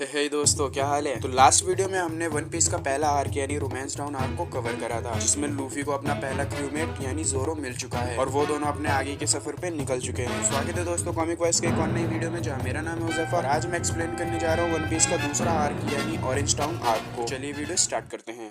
हे दोस्तों, क्या हाल है। तो लास्ट वीडियो में हमने वन पीस का पहला आर्क यानी रोमांस डाउन आर्क को कवर करा था, जिसमें लूफी को अपना पहला क्रूमेट यानी जोरो मिल चुका है और वो दोनों अपने आगे के सफर पे निकल चुके हैं। स्वागत है दोस्तों कॉमिक वॉइस के एक और नई वीडियो में, जहाँ मेरा नाम है उज़ैफर। आज मैं एक्सप्लेन करने जा रहा हूँ वन पीस का दूसरा आर्क यानी ऑरेंज टाउन आर्क को। चलिए वीडियो स्टार्ट करते हैं।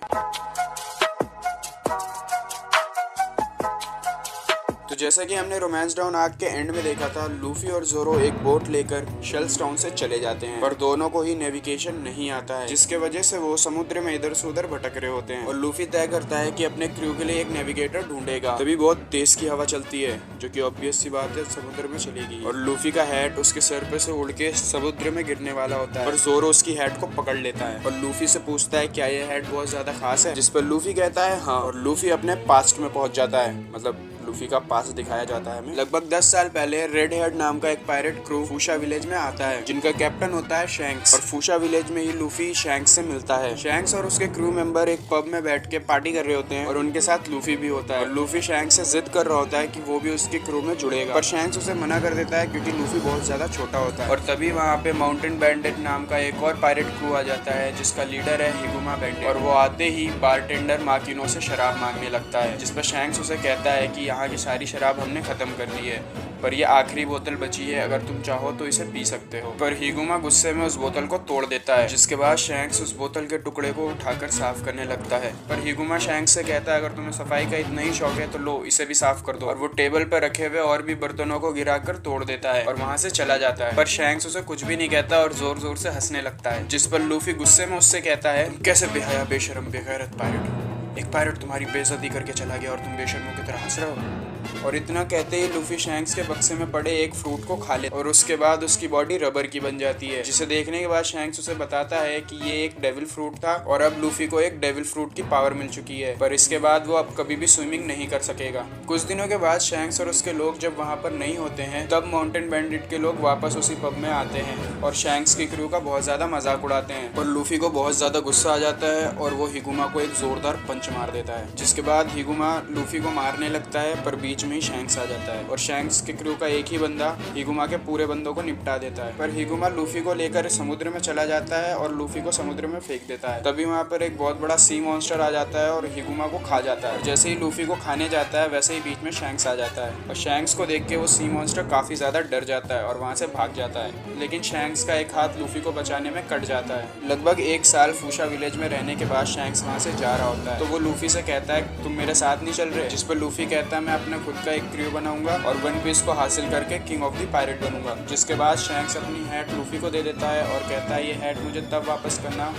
तो जैसा कि हमने रोमांस डाउन आर्क के एंड में देखा था, लूफी और जोरो एक बोट लेकर शेल्स टाउन से चले जाते हैं, पर दोनों को ही नेविगेशन नहीं आता है, जिसके वजह से वो समुद्र में इधर से उधर भटक रहे होते हैं। और लूफी तय करता है कि अपने क्रू के लिए एक नेविगेटर ढूंढेगा। तभी बहुत तेज की हवा चलती है, जो कि ऑब्वियस सी बात है समुद्र में चलेगी, और लूफी का हैट उसके सर पे से उड़ के समुद्र में गिरने वाला होता है। और जोरो उसकी हैट को पकड़ लेता है और लूफी से पूछता है क्या ये हैट बहुत ज्यादा खास है, जिस पर लूफी कहता है हाँ, और लूफी अपने पास्ट में पहुंच जाता है। मतलब लूफी का पास दिखाया जाता है हमें। लगभग 10 साल पहले रेड हेड नाम का एक पायरेट क्रू फूशा विलेज में आता है, जिनका कैप्टन होता है शैंक्स। और फूशा विलेज में ही लूफी शैंक्स से मिलता है। शैंक्स और उसके क्रू मेंबर एक पब में बैठ के पार्टी कर रहे होते हैं और उनके साथ लूफी भी होता है। और लूफी शैंक्स से जिद कर रहा होता है कि वो भी उसके क्रू में जुड़ेगा, पर शैंक्स उसे मना कर देता है क्योंकि लूफी बहुत ज्यादा छोटा होता है। और तभी वहाँ पे माउंटेन बैंडिट नाम का एक और पायरेट क्रू आ जाता है, जिसका लीडर है हिगुमा बैंडिट। और वो आते ही बारटेंडर माकिनो से शराब मांगने लगता है, जिस पर शैंक्स उसे कहता है कि यहाँ की सारी शराब हमने खत्म कर दी है, पर ये आखिरी बोतल बची है, अगर तुम चाहो तो इसे पी सकते हो। पर हिगुमा गुस्से में उस बोतल को तोड़ देता है, जिसके बाद शैंक्स उस बोतल के टुकड़े को उठाकर साफ करने लगता है। पर हिगुमा शैंक्स से कहता है अगर तुम्हें सफाई का इतना ही शौक है तो लो इसे भी साफ कर दो। और वो टेबल पर रखे हुए और भी बर्तनों को गिराकर तोड़ देता है और वहाँ से चला जाता है। पर शैंक्स उसे कुछ भी नहीं कहता और जोर जोर से हंसने लगता है, जिस पर लूफी गुस्से में उससे कहता है तुम कैसे बेहया बेशरम बेगैरत पायरेट हो। एक पायरेट तुम्हारी बेइज्जती करके चला गया और तुम बेशर्मों की तरह हंस रहे हो। और इतना कहते ही लूफी शैंक्स के बक्से में पड़े एक फ्रूट को खा ले और उसके बाद उसकी बॉडी रबर की बन जाती है, जिसे देखने के बाद शैंक्स उसे बताता है कि ये एक डेविल फ्रूट था और अब लूफी को एक डेविल फ्रूट की पावर मिल चुकी है, पर इसके बाद वो अब कभी भी स्विमिंग नहीं कर सकेगा। कुछ दिनों के बाद शैंक्स और उसके लोग जब वहाँ पर नहीं होते हैं, तब माउंटेन बैंडिट के लोग वापस उसी पब में आते हैं और शैंक्स की क्रू का बहुत ज्यादा मजाक उड़ाते हैं। और लूफी को बहुत ज्यादा गुस्सा आ जाता है और वो हिगुमा को एक जोरदार पंच मार देता है, जिसके बाद हिगुमा लूफी को मारने लगता है, पर बीच में ही शैंक्स आ जाता है और शैंक्स के क्रू का एक ही बंदा हिगुमा के पूरे बंदों को निपटा देता है। पर हिगुमा लूफी को लेकर समुद्र में चला जाता है और लूफी को समुद्र में फेंक देता है। तभी वहाँ पर एक बहुत बड़ा सी मॉन्स्टर आ जाता है और हिगुमा को खा जाता है। जैसे ही लूफी को खाने जाता है, वैसे ही बीच में शैंक्स आ जाता है और शैंक्स को देख के वो सी मॉन्स्टर काफी ज्यादा डर जाता है और वहाँ से भाग जाता है। लेकिन शैंक्स का एक हाथ लूफी को बचाने में कट जाता है। लगभग 1 साल फूशा विलेज में रहने के बाद शैंक्स वहाँ से जा रहा होता है, तो वो लूफी से कहता है तुम मेरे साथ नहीं चल रहे, जिस पर लूफी कहता है मैं अपने खुद का एक क्रू बनाऊंगा और वन पीस को हासिल करके किंग ऑफ द पायरेट बनूंगा। जिसके बाद शैंक्स अपनी हैट लूफी को दे देता है और कहता है ये हैट मुझे तब वापस करना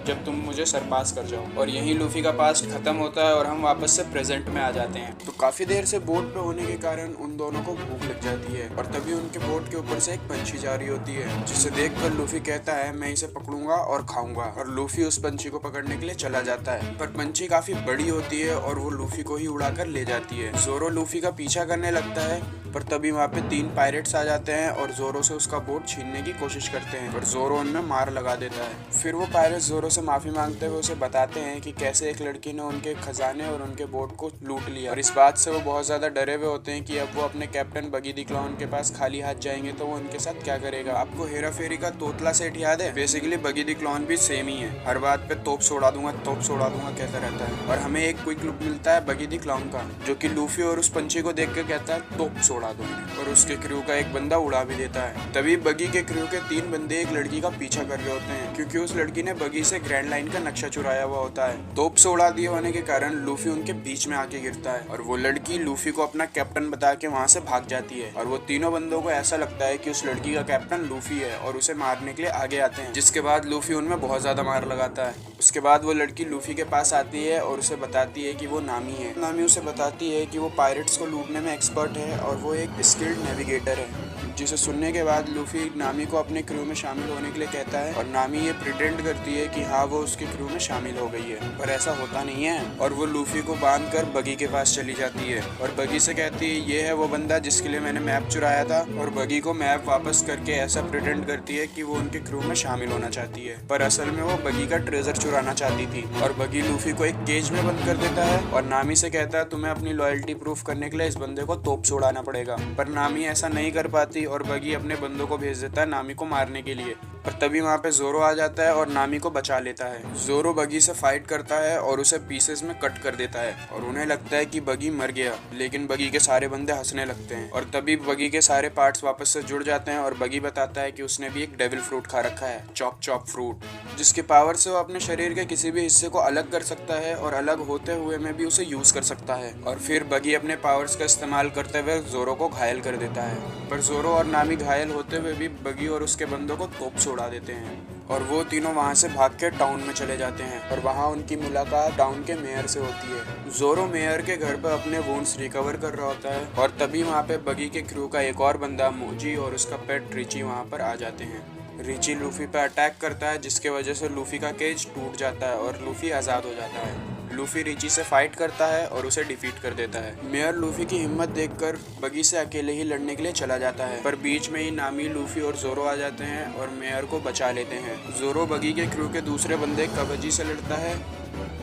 जब तुम मुझे सरपास कर जाओ। और यहीं लूफी का पास्ट खत्म होता है और हम वापस से प्रेजेंट में आ जाते हैं। तो काफी देर से बोट पे होने के कारण उन दोनों को भूख लग जाती है और तभी उनके बोट के ऊपर से एक पंछी जा रही होती है, जिसे देखकर लूफी कहता है मैं इसे पकड़ूंगा और खाऊंगा। और लूफी उस पंछी को पकड़ने के लिए चला जाता है, पर पंछी काफी बड़ी होती है और वो लूफी को ही उड़ाकर ले जाती है। जोरो लूफी का पीछा करने लगता है, पर तभी वहाँ पे 3 पायरेट्स आ जाते हैं और जोरो से उसका बोट छीनने की कोशिश करते हैं, पर जोरो उनमें मार लगा देता है। फिर वो पायरेट्स जोरो से माफी मांगते हुए उसे बताते हैं कि कैसे एक लड़की ने उनके खजाने और उनके बोट को लूट लिया। और इस बात से वो बहुत ज्यादा डरे हुए होते हैं कि अब वो अपने कैप्टन बगी द क्लाउन के पास खाली हाथ जाएंगे तो वो उनके साथ क्या करेगा। आपको हेरा फेरी का तोतला सेठ याद है? बेसिकली बगी द क्लाउन भी सेम ही है, हर बात पे तोप छोड़ा दूंगा कहता रहता है। और हमें एक क्विक लुक मिलता है बगी द क्लाउन का, जो कि लूफी और उस पंछी को देख के कहता है तोप छोड़ा दूंगा, और उसके क्रू का एक बंदा उड़ा भी देता है। तभी बगी के क्रू के 3 बंदे एक लड़की का पीछा कर रहे होते हैं, क्योंकि उस लड़की ने बगी से ग्रैंड लाइन का नक्शा चुराया हुआ होता है। तोप से उड़ा दिए होने के कारण लूफी उनके बीच में आके गिरता है और वो लड़की लूफी को अपना कैप्टन बता के वहाँ से भाग जाती है। और वो तीनों बंदों को ऐसा लगता है कि उस लड़की का कैप्टन लूफी है और उसे मारने के लिए आगे आते हैं, जिसके बाद लूफी उनमें बहुत ज्यादा मार लगाता है। उसके बाद वो लड़की लूफी के पास आती है और उसे बताती है कि वो नामी है। नामी उसे बताती है कि वो पायरेट्स को लूटने में एक्सपर्ट है और वो एक स्किल्ड नेविगेटर है, जिसे सुनने के बाद लूफी नामी को अपने क्रू में शामिल होने के लिए कहता है और नामी ये प्रिटेंड करती है कि हाँ वो उसके क्रू में शामिल हो गई है, पर ऐसा होता नहीं है। और वो लूफी को बांधकर बगी के पास चली जाती है और बगी से कहती है ये है वो बंदा जिसके लिए मैंने मैप चुराया था, और बगी को मैप वापस करके ऐसा प्रिटेंड करती है कि वो उनके क्रू में शामिल होना चाहती है, पर असल में वो बगी का ट्रेजर चुराना चाहती थी। और बगी लूफी को एक केज में बंद कर देता है और नामी से कहता है तुम्हें अपनी लॉयल्टी प्रूफ करने के लिए इस बंदे को तोप छोड़ाना पड़ेगा, पर नामी ऐसा नहीं कर पाती थी और बगी अपने बंदों को भेज देता है नामी को मारने के लिए। पर तभी वहाँ पे जोरो आ जाता है और नामी को बचा लेता है। जोरो बगी से फाइट करता है और उसे पीसेस में कट कर देता है और उन्हें लगता है कि बगी मर गया, लेकिन बगी के सारे बंदे हंसने लगते हैं और तभी बगी के सारे पार्ट्स वापस से जुड़ जाते हैं और बगी बताता है कि उसने भी एक डेविल फ्रूट खा रखा है, चॉप चॉप फ्रूट, जिसकी पावर से वो अपने शरीर के किसी भी हिस्से को अलग कर सकता है और अलग होते हुए में भी उसे यूज कर सकता है। और फिर बगी अपने पावर्स का इस्तेमाल करते हुए जोरो को घायल कर देता है, पर जोरो और नामी घायल होते हुए भी बगी और उसके बंदों को तोप से उड़ा देते हैं और वो तीनों वहाँ से भाग के टाउन में चले जाते हैं और वहाँ उनकी मुलाकात टाउन के मेयर से होती है। जोरो मेयर के घर पर अपने वुंड्स रिकवर कर रहा होता है और तभी वहाँ पे बगी के क्रू का एक और बंदा मोजी और उसका पेट रिची वहाँ पर आ जाते हैं। रिची लूफी पे अटैक करता है, जिसके वजह से लूफी का केज टूट जाता है और लूफी आज़ाद हो जाता है। लूफी रिची से फाइट करता है और उसे डिफीट कर देता है। मेयर लूफी की हिम्मत देखकर बगी से अकेले ही लड़ने के लिए चला जाता है, पर बीच में ही नामी, लूफी और जोरो आ जाते हैं और मेयर को बचा लेते हैं। जोरो बगी के क्रू के दूसरे बंदे कवजी से लड़ता है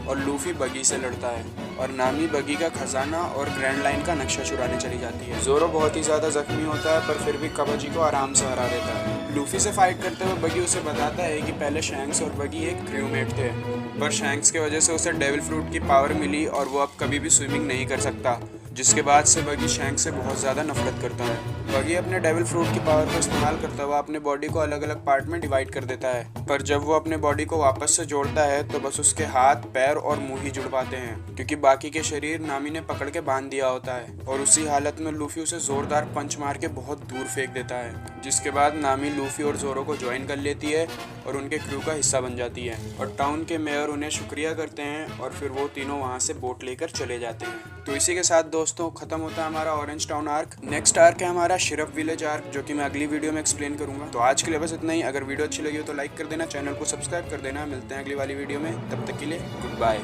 और लूफी बगी से लड़ता है और नामी बगी का खजाना और ग्रैंड लाइन का नक्शा चुराने चली जाती है। जोरो बहुत ही ज़्यादा जख्मी होता है, पर फिर भी कवजी को आराम से हरा देता है। लूफी से फाइट करते हुए बगी उसे बताता है कि पहले शैंक्स और बगी एक क्रूमेट थे, पर शैंक्स की वजह से उसे डेविल फ्रूट की पावर मिली और वो अब कभी भी स्विमिंग नहीं कर सकता, जिसके बाद से बगी शैंक्स से बहुत ज़्यादा नफरत करता है। बगी अपने डेविल फ्रूट की पावर का इस्तेमाल करता हुआ अपने बॉडी को अलग अलग पार्ट में डिवाइड कर देता है, पर जब वो अपने बॉडी को वापस से जोड़ता है तो बस उसके हाथ, पैर और मुंह ही जुड़ पाते हैं, क्योंकि बाकी के शरीर नामी ने पकड़ के बांध दिया होता है। और उसी हालत में लूफी उसे जोरदार पंच मार के बहुत दूर फेंक देता है, जिसके बाद नामी लूफी और जोरो को ज्वाइन कर लेती है और उनके क्रू का हिस्सा बन जाती है और टाउन के मेयर उन्हें शुक्रिया करते हैं और फिर वो तीनों वहाँ से बोट लेकर चले जाते हैं। तो इसी के साथ दोस्तों खत्म होता है हमारा orange town arc. Next arc है हमारा शिरफ विलेज आर्क, जो कि मैं अगली वीडियो में एक्सप्लेन करूंगा। तो आज के लिए बस इतना ही। अगर वीडियो अच्छी लगी हो तो लाइक कर देना, चैनल को सब्सक्राइब कर देना। मिलते हैं अगली वाली वीडियो में, तब तक के लिए गुड बाय।